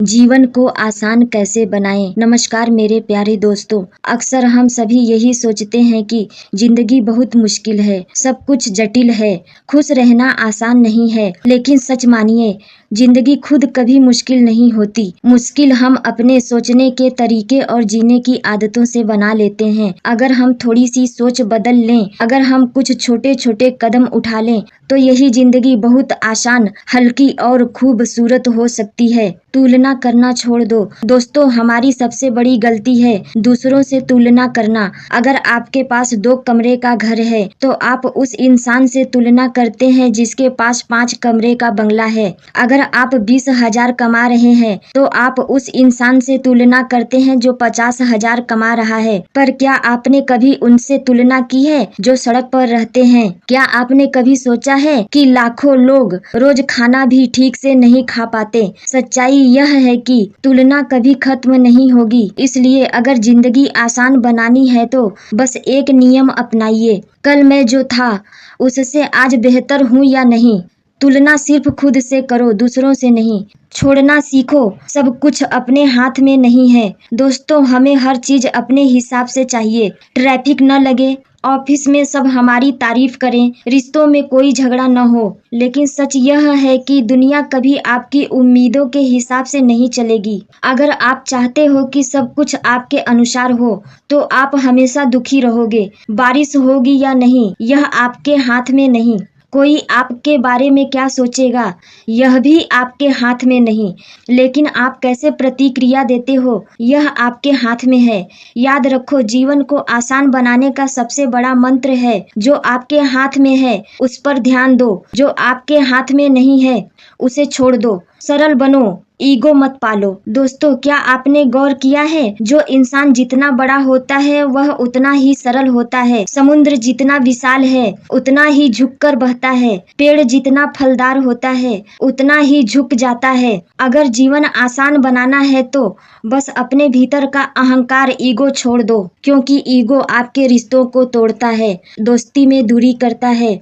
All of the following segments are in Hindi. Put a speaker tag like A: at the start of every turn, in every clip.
A: जीवन को आसान कैसे बनाएं? नमस्कार मेरे प्यारे दोस्तों। अक्सर हम सभी यही सोचते हैं कि जिंदगी बहुत मुश्किल है, सब कुछ जटिल है, खुश रहना आसान नहीं है। लेकिन सच मानिए, जिंदगी खुद कभी मुश्किल नहीं होती। मुश्किल हम अपने सोचने के तरीके और जीने की आदतों से बना लेते हैं। अगर हम थोड़ी सी सोच बदल लें, अगर हम कुछ छोटे छोटे कदम उठा लें, तो यही जिंदगी बहुत आसान, हल्की और खूबसूरत हो सकती है। तुलना करना छोड़ दो दोस्तों, हमारी सबसे बड़ी गलती है दूसरों से तुलना करना। अगर आपके पास 2 कमरे का घर है तो आप उस इंसान से तुलना करते हैं जिसके पास 5 कमरे का बंगला है। अगर आप 20,000 कमा रहे हैं तो आप उस इंसान से तुलना करते हैं जो 50,000 कमा रहा है। पर क्या आपने कभी उनसे तुलना की है जो सड़क पर रहते हैं? क्या आपने कभी सोचा है कि लाखों लोग रोज खाना भी ठीक से नहीं खा पाते? सच्चाई यह है कि तुलना कभी खत्म नहीं होगी। इसलिए अगर जिंदगी आसान बनानी है तो बस एक नियम अपनाइए, कल मैं जो था उससे आज बेहतर हूँ या नहीं। तुलना सिर्फ खुद से करो, दूसरों से नहीं। छोड़ना सीखो, सब कुछ अपने हाथ में नहीं है। दोस्तों, हमें हर चीज अपने हिसाब से चाहिए। ट्रैफिक न लगे, ऑफिस में सब हमारी तारीफ करें, रिश्तों में कोई झगड़ा न हो। लेकिन सच यह है कि दुनिया कभी आपकी उम्मीदों के हिसाब से नहीं चलेगी। अगर आप चाहते हो कि सब कुछ आपके अनुसार हो तो आप हमेशा दुखी रहोगे। बारिश होगी या नहीं, यह आपके हाथ में नहीं। कोई आपके बारे में क्या सोचेगा, यह भी आपके हाथ में नहीं। लेकिन आप कैसे प्रतिक्रिया देते हो, यह आपके हाथ में है। याद रखो, जीवन को आसान बनाने का सबसे बड़ा मंत्र है, जो आपके हाथ में है उस पर ध्यान दो, जो आपके हाथ में नहीं है उसे छोड़ दो। सरल बनो, ईगो मत पालो। दोस्तों, क्या आपने गौर किया है, जो इंसान जितना बड़ा होता है वह उतना ही सरल होता है। समुद्र जितना विशाल है उतना ही झुककर बहता है। पेड़ जितना फलदार होता है उतना ही झुक जाता है। अगर जीवन आसान बनाना है तो बस अपने भीतर का अहंकार, ईगो छोड़ दो, क्योंकि ईगो आपके रिश्तों को तोड़ता है, दोस्ती में दूरी करता है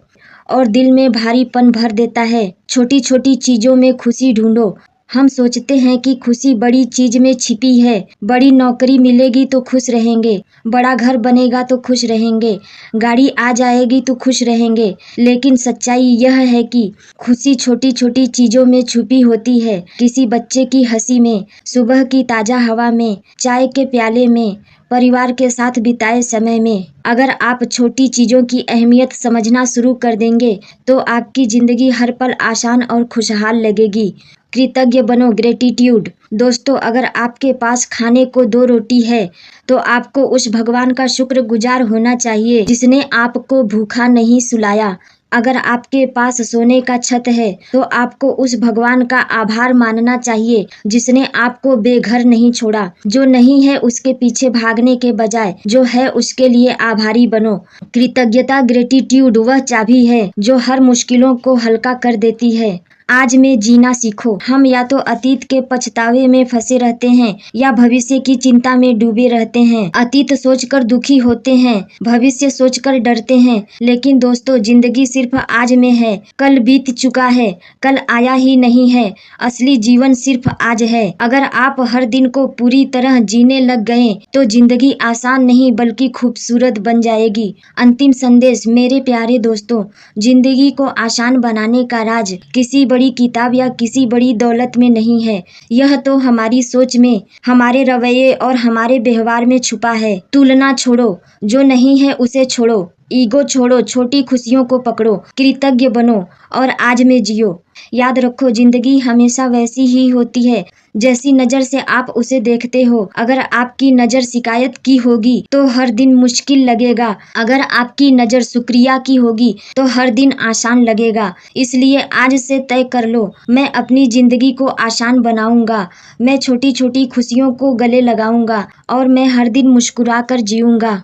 A: और दिल में भारीपन भर देता है। छोटी छोटी चीजों में खुशी ढूंढो। हम सोचते हैं कि खुशी बड़ी चीज में छिपी है, बड़ी नौकरी मिलेगी तो खुश रहेंगे, बड़ा घर बनेगा तो खुश रहेंगे, गाड़ी आ जाएगी तो खुश रहेंगे। लेकिन सच्चाई यह है कि खुशी छोटी छोटी चीजों में छुपी होती है। किसी बच्चे की हंसी में, सुबह की ताजा हवा में, चाय के प्याले में, परिवार के साथ बिताए समय में। अगर आप छोटी चीजों की अहमियत समझना शुरू कर देंगे तो आपकी जिंदगी हर पल आसान और खुशहाल लगेगी। कृतज्ञ बनो, ग्रेटिट्यूड। दोस्तों, अगर आपके पास खाने को 2 रोटी है तो आपको उस भगवान का शुक्रगुजार होना चाहिए जिसने आपको भूखा नहीं सुलाया। अगर आपके पास सोने का छत है तो आपको उस भगवान का आभार मानना चाहिए जिसने आपको बेघर नहीं छोड़ा। जो नहीं है उसके पीछे भागने के बजाय जो है उसके लिए आभारी बनो। कृतज्ञता, ग्रेटिट्यूड वह चाबी है जो हर मुश्किलों को हल्का कर देती है। आज में जीना सीखो। हम या तो अतीत के पछतावे में फंसे रहते हैं या भविष्य की चिंता में डूबे रहते हैं। अतीत सोचकर दुखी होते हैं, भविष्य सोचकर डरते हैं। लेकिन दोस्तों, जिंदगी सिर्फ आज में है। कल बीत चुका है, कल आया ही नहीं है। असली जीवन सिर्फ आज है। अगर आप हर दिन को पूरी तरह जीने लग गए तो जिंदगी आसान नहीं बल्कि खूबसूरत बन जाएगी। अंतिम संदेश मेरे प्यारे दोस्तों, जिंदगी को आसान बनाने का राज किसी बड़ी किताब या किसी बड़ी दौलत में नहीं है। यह तो हमारी सोच में, हमारे रवैये और हमारे व्यवहार में छुपा है। तुलना छोड़ो, जो नहीं है उसे छोड़ो, ईगो छोड़ो, छोटी खुशियों को पकड़ो, कृतज्ञ बनो और आज में जियो। याद रखो, जिंदगी हमेशा वैसी ही होती है जैसी नजर से आप उसे देखते हो। अगर आपकी नजर शिकायत की होगी तो हर दिन मुश्किल लगेगा। अगर आपकी नजर शुक्रिया की होगी तो हर दिन आसान लगेगा। इसलिए आज से तय कर लो, मैं अपनी जिंदगी को आसान बनाऊंगा, मैं छोटी छोटी खुशियों को गले लगाऊंगा और मैं हर दिन मुस्कुरा कर जीऊंगा।